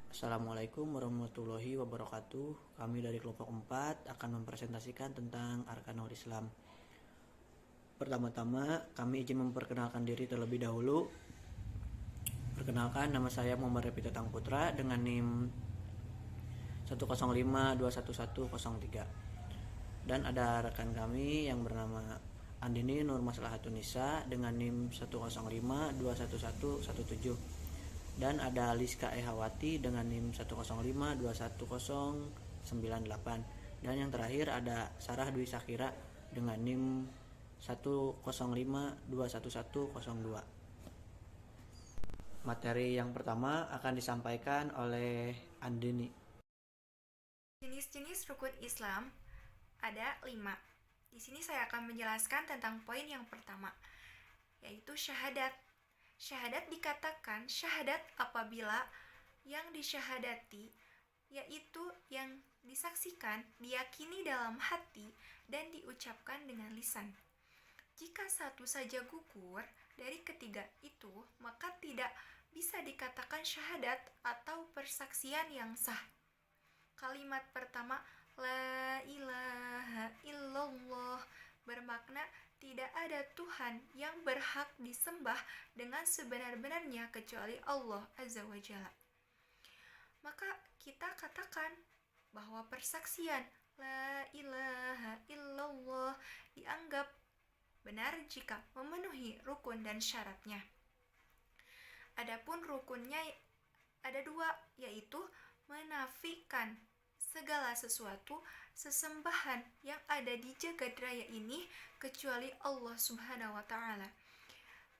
Assalamualaikum warahmatullahi wabarakatuh. Kami dari kelompok 4 akan mempresentasikan tentang Arkanul Islam. Pertama-tama kami izin memperkenalkan diri terlebih dahulu. Perkenalkan, nama saya Muhammad Repi Tetang Putra dengan NIM 105211103. Dan ada rekan kami yang bernama Andini Nur Maslahatunisa dengan NIM 105211117. Dan ada Liska Ehawati dengan NIM 105211098. Dan yang terakhir ada Sarah Dwi Sakira dengan NIM 105211102. Materi yang pertama akan disampaikan oleh Andini. Jenis-jenis rukun Islam ada 5. Di sini saya akan menjelaskan tentang poin yang pertama, yaitu syahadat. Syahadat dikatakan syahadat apabila yang disyahadati, yaitu yang disaksikan, diyakini dalam hati, dan diucapkan dengan lisan. Jika satu saja gugur dari ketiga itu, maka tidak bisa dikatakan syahadat atau persaksian yang sah. Kalimat pertama, La ilaha illallah, bermakna tidak ada Tuhan yang berhak disembah dengan sebenar-benarnya kecuali Allah Azza wa Jalla. Maka kita katakan bahwa persaksian La ilaha illallah dianggap benar jika memenuhi rukun dan syaratnya. Adapun rukunnya ada 2, yaitu menafikan segala sesuatu sesembahan yang ada di jagat raya ini kecuali Allah Subhanahu wa Ta'ala.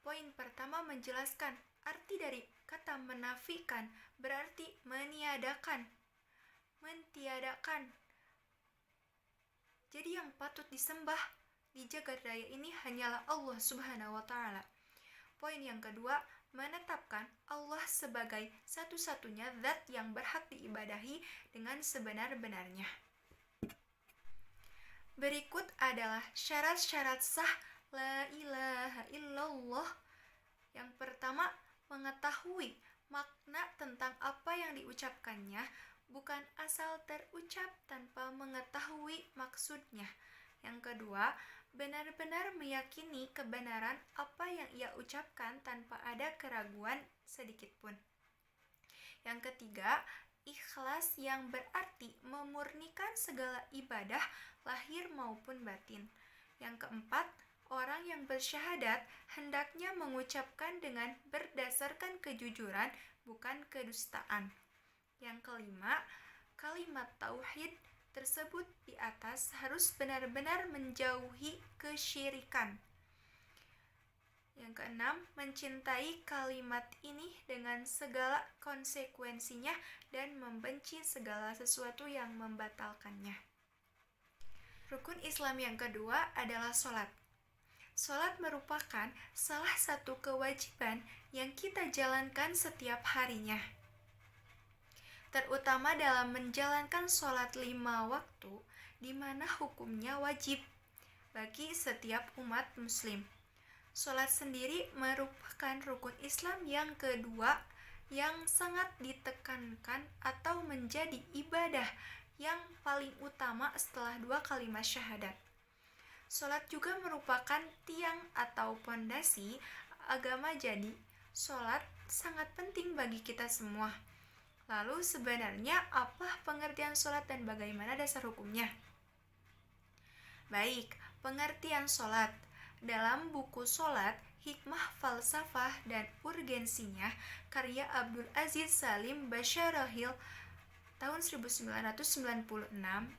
Poin pertama menjelaskan arti dari kata menafikan berarti meniadakan, mentiadakan. Jadi yang patut disembah di jagat raya ini hanyalah Allah Subhanahu wa Ta'ala. Poin yang kedua, menetapkan Allah sebagai satu-satunya zat yang berhak diibadahi dengan sebenar-benarnya. Berikut adalah syarat-syarat sah La ilaha illallah. Yang pertama, mengetahui makna tentang apa yang diucapkannya, bukan asal terucap tanpa mengetahui maksudnya. Yang kedua, benar-benar meyakini kebenaran apa yang ia ucapkan tanpa ada keraguan sedikitpun. Yang ketiga, ikhlas yang berarti memurnikan segala ibadah lahir maupun batin. Yang keempat, orang yang bersyahadat hendaknya mengucapkan dengan berdasarkan kejujuran, bukan kedustaan. Yang kelima, kalimat tauhid tersebut di atas harus benar-benar menjauhi kesyirikan. Yang keenam, mencintai kalimat ini dengan segala konsekuensinya dan membenci segala sesuatu yang membatalkannya. Rukun Islam yang kedua adalah sholat. Sholat merupakan salah satu kewajiban yang kita jalankan setiap harinya, terutama dalam menjalankan sholat 5 waktu, di mana hukumnya wajib bagi setiap umat muslim. Sholat sendiri merupakan rukun Islam yang kedua yang sangat ditekankan atau menjadi ibadah yang paling utama setelah 2 kalimat syahadat. Sholat juga merupakan tiang atau pondasi agama, jadi sholat sangat penting bagi kita semua. Lalu sebenarnya apa pengertian sholat dan bagaimana dasar hukumnya? Baik, pengertian sholat. Dalam buku Sholat, Hikmah Falsafah dan Urgensinya, karya Abdul Aziz Salim Basyarahil tahun 1996,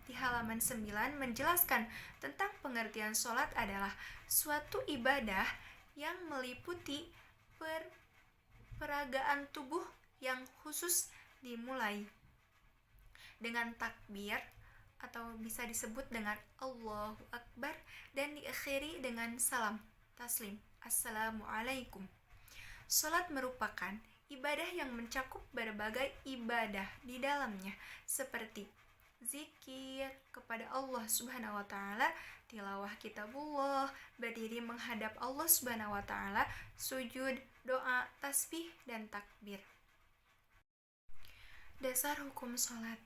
di halaman 9 menjelaskan tentang pengertian sholat adalah suatu ibadah yang meliputi peragaan tubuh yang khusus dimulai dengan takbir atau bisa disebut dengan Allahu Akbar dan diakhiri dengan salam taslim, Assalamualaikum. Sholat merupakan ibadah yang mencakup berbagai ibadah di dalamnya, seperti zikir kepada Allah Subhanahu wa Ta'ala, tilawah kitabullah, berdiri menghadap Allah Subhanahu wa Ta'ala, sujud, doa, tasbih, dan takbir. Dasar hukum sholat.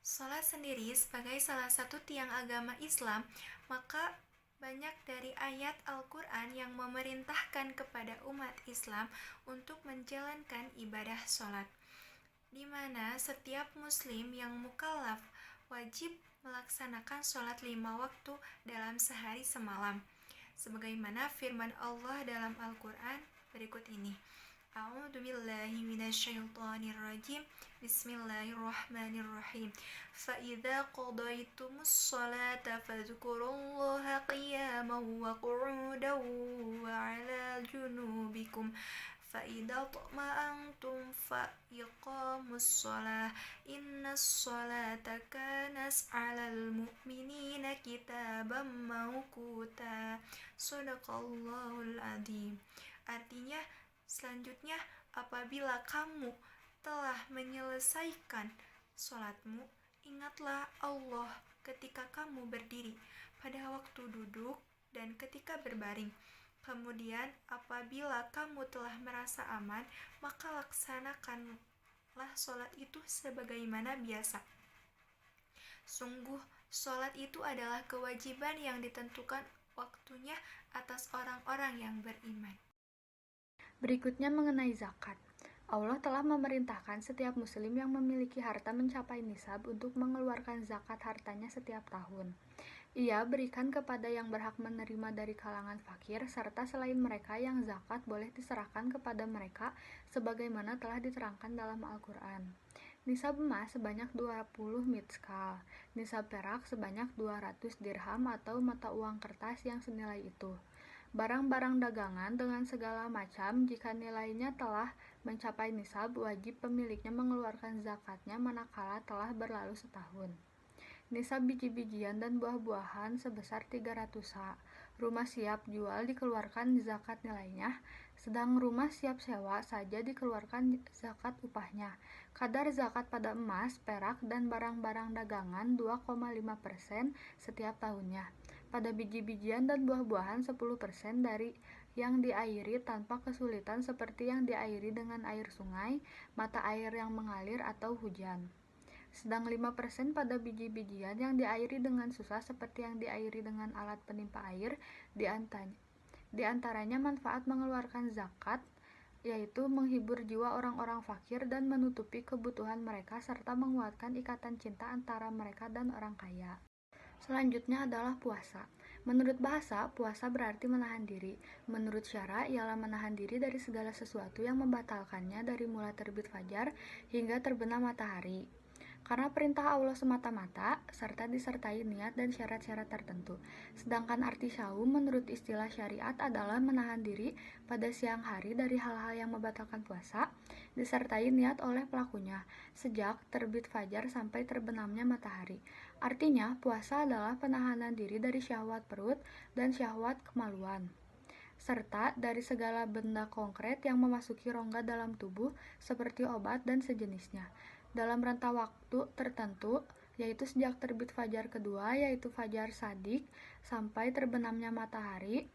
Sholat sendiri sebagai salah satu tiang agama Islam, maka banyak dari ayat Al-Quran yang memerintahkan kepada umat Islam untuk menjalankan ibadah sholat, di mana setiap muslim yang mukallaf wajib melaksanakan sholat 5 waktu dalam sehari semalam, sebagaimana firman Allah dalam Al-Quran berikut ini. A'udzu billahi minasyaitonir rajim. Bismillahirrahmanirrahim. Fa idza qadaytumus sholata fadhkurullaha qiyaman wa qu'udan wa 'ala junubikum. Fa idza tuma'antum fa iqamus shalah. Innas sholata kanat 'alal mu'minina kitaban mawquta. Shadaqallahul adzim. Artinya, selanjutnya, apabila kamu telah menyelesaikan sholatmu, ingatlah Allah ketika kamu berdiri, pada waktu duduk, dan ketika berbaring. Kemudian, apabila kamu telah merasa aman, maka laksanakanlah sholat itu sebagaimana biasa. Sungguh, sholat itu adalah kewajiban yang ditentukan waktunya atas orang-orang yang beriman. Berikutnya mengenai zakat. Allah telah memerintahkan setiap muslim yang memiliki harta mencapai nisab untuk mengeluarkan zakat hartanya setiap tahun. Ia berikan kepada yang berhak menerima dari kalangan fakir, serta selain mereka yang zakat boleh diserahkan kepada mereka sebagaimana telah diterangkan dalam Al-Quran. Nisab emas sebanyak 20 mitskal, nisab perak sebanyak 200 dirham atau mata uang kertas yang senilai itu. Barang-barang dagangan dengan segala macam, jika nilainya telah mencapai nisab, wajib pemiliknya mengeluarkan zakatnya manakala telah berlalu setahun. Nisab biji-bijian dan buah-buahan sebesar 300 sa. Rumah siap jual dikeluarkan zakat nilainya, sedang rumah siap sewa saja dikeluarkan zakat upahnya. Kadar zakat pada emas, perak, dan barang-barang dagangan 2,5% setiap tahunnya. Pada biji-bijian dan buah-buahan 10% dari yang diairi tanpa kesulitan seperti yang diairi dengan air sungai, mata air yang mengalir atau hujan. Sedang 5% pada biji-bijian yang diairi dengan susah seperti yang diairi dengan alat penimpa air. Di antaranya manfaat mengeluarkan zakat, yaitu menghibur jiwa orang-orang fakir dan menutupi kebutuhan mereka serta menguatkan ikatan cinta antara mereka dan orang kaya. Selanjutnya adalah puasa. Menurut bahasa, puasa berarti menahan diri. Menurut syara, ialah menahan diri dari segala sesuatu yang membatalkannya dari mulai terbit fajar hingga terbenam matahari. Karena perintah Allah semata-mata, serta disertai niat dan syarat-syarat tertentu. Sedangkan arti saum menurut istilah syariat adalah menahan diri pada siang hari dari hal-hal yang membatalkan puasa, disertai niat oleh pelakunya, sejak terbit fajar sampai terbenamnya matahari. Artinya, puasa adalah penahanan diri dari syahwat perut dan syahwat kemaluan, serta dari segala benda konkret yang memasuki rongga dalam tubuh seperti obat dan sejenisnya, dalam rentang waktu tertentu, yaitu sejak terbit fajar kedua, yaitu fajar shadik, sampai terbenamnya matahari,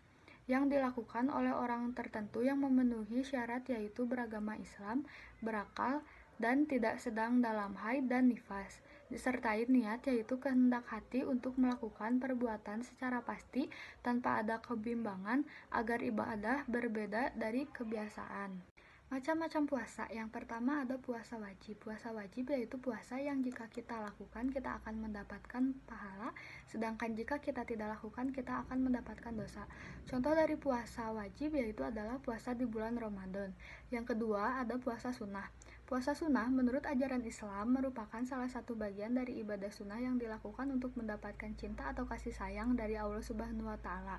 yang dilakukan oleh orang tertentu yang memenuhi syarat, yaitu beragama Islam, berakal, dan tidak sedang dalam haid dan nifas, disertai niat, yaitu kehendak hati untuk melakukan perbuatan secara pasti tanpa ada kebimbangan agar ibadah berbeda dari kebiasaan. Macam-macam puasa. Yang pertama ada puasa wajib. Puasa wajib yaitu puasa yang jika kita lakukan kita akan mendapatkan pahala, sedangkan jika kita tidak lakukan kita akan mendapatkan dosa. Contoh dari puasa wajib yaitu adalah puasa di bulan Ramadan. Yang kedua ada puasa sunnah. Puasa sunnah menurut ajaran Islam merupakan salah satu bagian dari ibadah sunnah yang dilakukan untuk mendapatkan cinta atau kasih sayang dari Allah Subhanahu wa Ta'ala.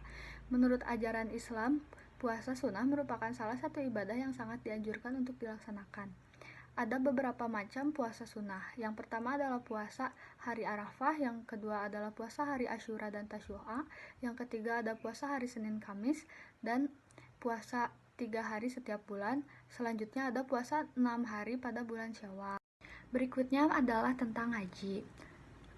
Menurut ajaran Islam, puasa sunnah merupakan salah satu ibadah yang sangat dianjurkan untuk dilaksanakan. Ada beberapa macam puasa sunnah. Yang pertama adalah puasa hari Arafah, yang kedua adalah puasa hari Asyura dan Tasyu'a, yang ketiga ada puasa hari Senin Kamis, dan puasa 3 hari setiap bulan. Selanjutnya ada puasa 6 hari pada bulan Syawal. Berikutnya adalah tentang haji.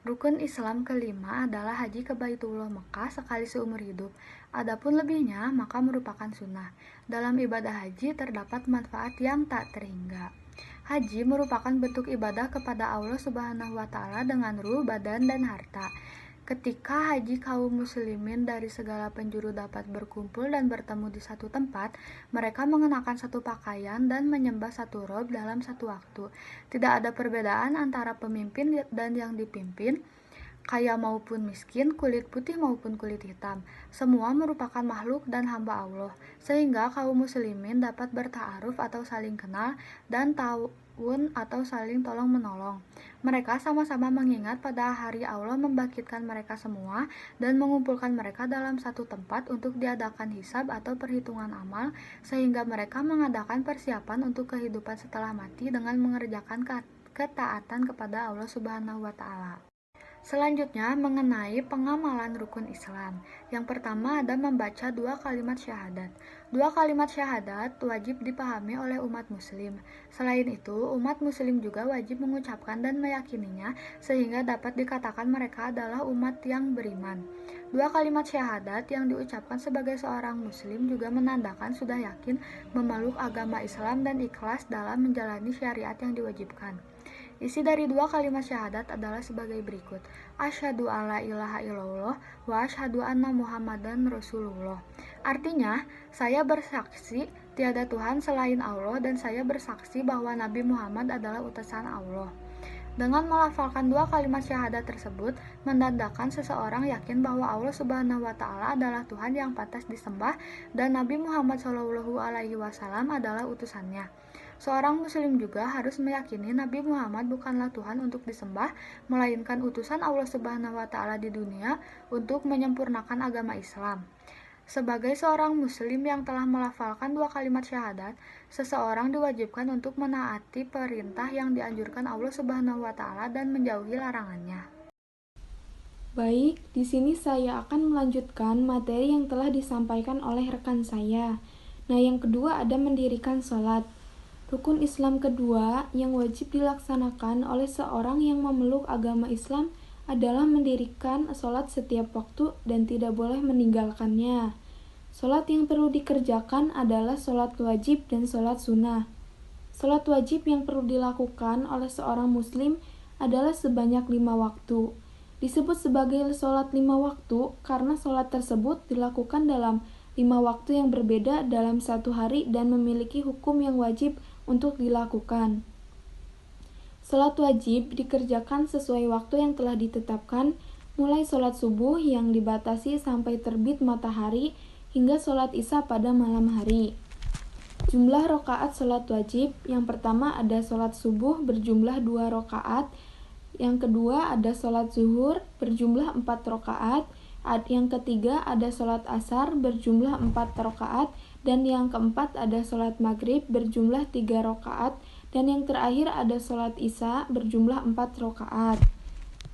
Rukun Islam kelima adalah haji ke Baitullah Mekah sekali seumur hidup. Adapun lebihnya maka merupakan sunnah. Dalam ibadah haji terdapat manfaat yang tak terhingga. Haji merupakan bentuk ibadah kepada Allah Subhanahu wa Ta'ala dengan ruh, badan, dan harta. Ketika haji kaum muslimin dari segala penjuru dapat berkumpul dan bertemu di satu tempat, mereka mengenakan satu pakaian dan menyembah satu rob dalam satu waktu. Tidak ada perbedaan antara pemimpin dan yang dipimpin, kaya maupun miskin, kulit putih maupun kulit hitam. Semua merupakan makhluk dan hamba Allah, sehingga kaum muslimin dapat berta'aruf atau saling kenal dan ta'awun atau saling tolong-menolong. Mereka sama-sama mengingat pada hari Allah membangkitkan mereka semua dan mengumpulkan mereka dalam satu tempat untuk diadakan hisab atau perhitungan amal, sehingga mereka mengadakan persiapan untuk kehidupan setelah mati dengan mengerjakan ketaatan kepada Allah Subhanahu wa Ta'ala. Selanjutnya mengenai pengamalan rukun Islam. Yang pertama ada membaca 2 kalimat syahadat. 2 kalimat syahadat wajib dipahami oleh umat muslim. Selain itu, umat muslim juga wajib mengucapkan dan meyakininya sehingga dapat dikatakan mereka adalah umat yang beriman. 2 kalimat syahadat yang diucapkan sebagai seorang muslim juga menandakan sudah yakin memeluk agama Islam dan ikhlas dalam menjalani syariat yang diwajibkan. Isi dari 2 kalimat syahadat adalah sebagai berikut. Asyhadu alla ilaha illallah wa asyhadu anna Muhammadan Rasulullah. Artinya, saya bersaksi tiada Tuhan selain Allah dan saya bersaksi bahwa Nabi Muhammad adalah utusan Allah. Dengan melafalkan 2 kalimat syahadat tersebut, menandakan seseorang yakin bahwa Allah Subhanahu wa Ta'ala adalah Tuhan yang pantas disembah dan Nabi Muhammad SAW adalah utusannya. Seorang muslim juga harus meyakini Nabi Muhammad bukanlah Tuhan untuk disembah, melainkan utusan Allah Subhanahu wa Ta'ala di dunia untuk menyempurnakan agama Islam. Sebagai seorang muslim yang telah melafalkan 2 kalimat syahadat, seseorang diwajibkan untuk menaati perintah yang dianjurkan Allah Subhanahu wa Ta'ala dan menjauhi larangannya. Baik, di sini saya akan melanjutkan materi yang telah disampaikan oleh rekan saya. Nah, yang kedua ada mendirikan sholat. Rukun Islam kedua yang wajib dilaksanakan oleh seorang yang memeluk agama Islam adalah mendirikan sholat setiap waktu dan tidak boleh meninggalkannya. Sholat yang perlu dikerjakan adalah sholat wajib dan sholat sunnah. Sholat wajib yang perlu dilakukan oleh seorang muslim adalah sebanyak 5 waktu. Disebut sebagai sholat 5 waktu karena sholat tersebut dilakukan dalam 5 waktu yang berbeda dalam satu hari dan memiliki hukum yang wajib untuk dilakukan. Sholat wajib dikerjakan sesuai waktu yang telah ditetapkan, mulai sholat subuh yang dibatasi sampai terbit matahari hingga sholat isya pada malam hari. Jumlah rakaat sholat wajib, yang pertama ada sholat subuh berjumlah 2 rakaat, yang kedua ada sholat zuhur berjumlah 4 rakaat, yang ketiga ada sholat asar berjumlah 4 rakaat, dan yang keempat ada sholat maghrib berjumlah 3 rakaat, dan yang terakhir ada sholat isya berjumlah 4 rakaat.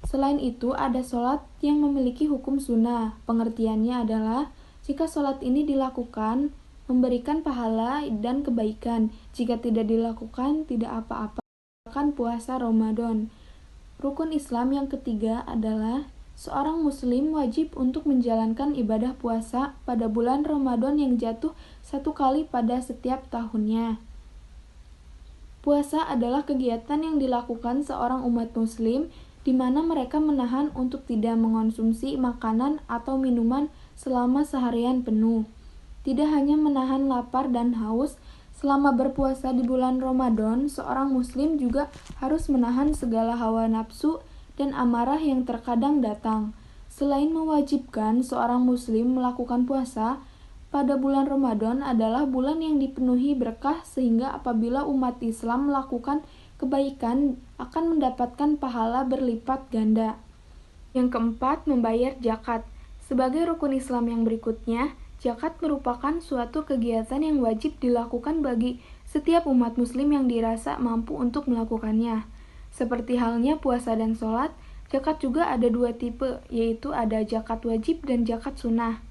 Selain itu ada sholat yang memiliki hukum sunnah. Pengertiannya adalah jika sholat ini dilakukan memberikan pahala dan kebaikan, jika tidak dilakukan tidak apa-apa. Bahkan puasa Ramadan. Rukun Islam yang ketiga adalah seorang muslim wajib untuk menjalankan ibadah puasa pada bulan Ramadan yang jatuh 1 kali pada setiap tahunnya. Puasa adalah kegiatan yang dilakukan seorang umat muslim di mana mereka menahan untuk tidak mengonsumsi makanan atau minuman selama seharian penuh. Tidak hanya menahan lapar dan haus, selama berpuasa di bulan Ramadan, seorang muslim juga harus menahan segala hawa nafsu dan amarah yang terkadang datang. Selain mewajibkan seorang muslim melakukan puasa, pada bulan Ramadan adalah bulan yang dipenuhi berkah sehingga apabila umat Islam melakukan kebaikan akan mendapatkan pahala berlipat ganda. Yang keempat, membayar zakat. Sebagai rukun Islam yang berikutnya, zakat merupakan suatu kegiatan yang wajib dilakukan bagi setiap umat muslim yang dirasa mampu untuk melakukannya. Seperti halnya puasa dan sholat, zakat juga ada 2 tipe, yaitu ada zakat wajib dan zakat sunnah.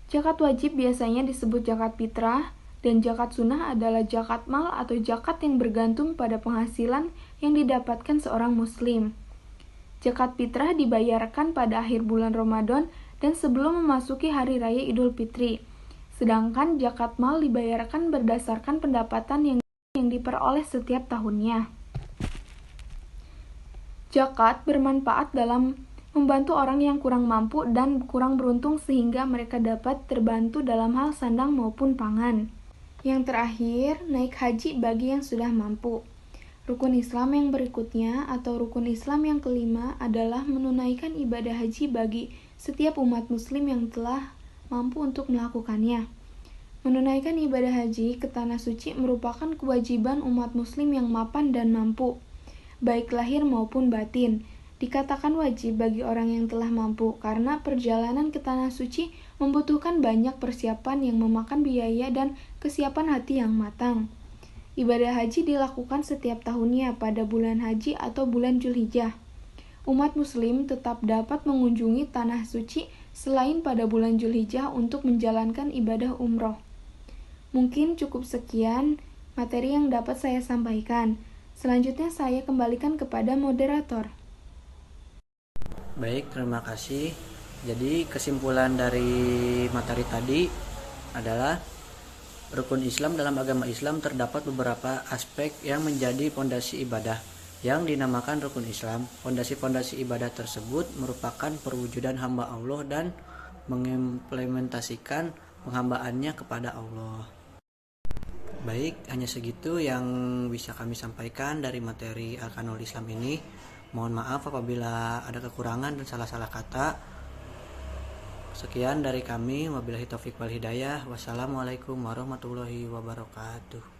Zakat wajib biasanya disebut zakat fitrah, dan zakat sunnah adalah zakat mal atau zakat yang bergantung pada penghasilan yang didapatkan seorang muslim. Zakat fitrah dibayarkan pada akhir bulan Ramadan dan sebelum memasuki hari raya Idul Fitri. Sedangkan zakat mal dibayarkan berdasarkan pendapatan yang yang diperoleh setiap tahunnya. Zakat bermanfaat dalam membantu orang yang kurang mampu dan kurang beruntung sehingga mereka dapat terbantu dalam hal sandang maupun pangan. Yang terakhir, naik haji bagi yang sudah mampu. Rukun Islam yang berikutnya atau rukun Islam yang kelima adalah menunaikan ibadah haji bagi setiap umat muslim yang telah mampu untuk melakukannya. Menunaikan ibadah haji ke tanah suci merupakan kewajiban umat muslim yang mapan dan mampu, baik lahir maupun batin. Dikatakan wajib bagi orang yang telah mampu karena perjalanan ke tanah suci membutuhkan banyak persiapan yang memakan biaya dan kesiapan hati yang matang. Ibadah haji dilakukan setiap tahunnya pada bulan haji atau bulan Zulhijjah. Umat muslim tetap dapat mengunjungi tanah suci selain pada bulan Zulhijjah untuk menjalankan ibadah umroh. Mungkin cukup sekian materi yang dapat saya sampaikan. Selanjutnya saya kembalikan kepada moderator. Baik, terima kasih. Jadi kesimpulan dari materi tadi adalah rukun Islam dalam agama Islam terdapat beberapa aspek yang menjadi pondasi ibadah yang dinamakan rukun Islam. Pondasi-pondasi ibadah tersebut merupakan perwujudan hamba Allah dan mengimplementasikan penghambaannya kepada Allah. Baik, hanya segitu yang bisa kami sampaikan dari materi Arkanul Islam ini. Mohon maaf apabila ada kekurangan dan salah-salah kata. Sekian dari kami. Wabillahi taufiq wal hidayah. Wassalamualaikum warahmatullahi wabarakatuh.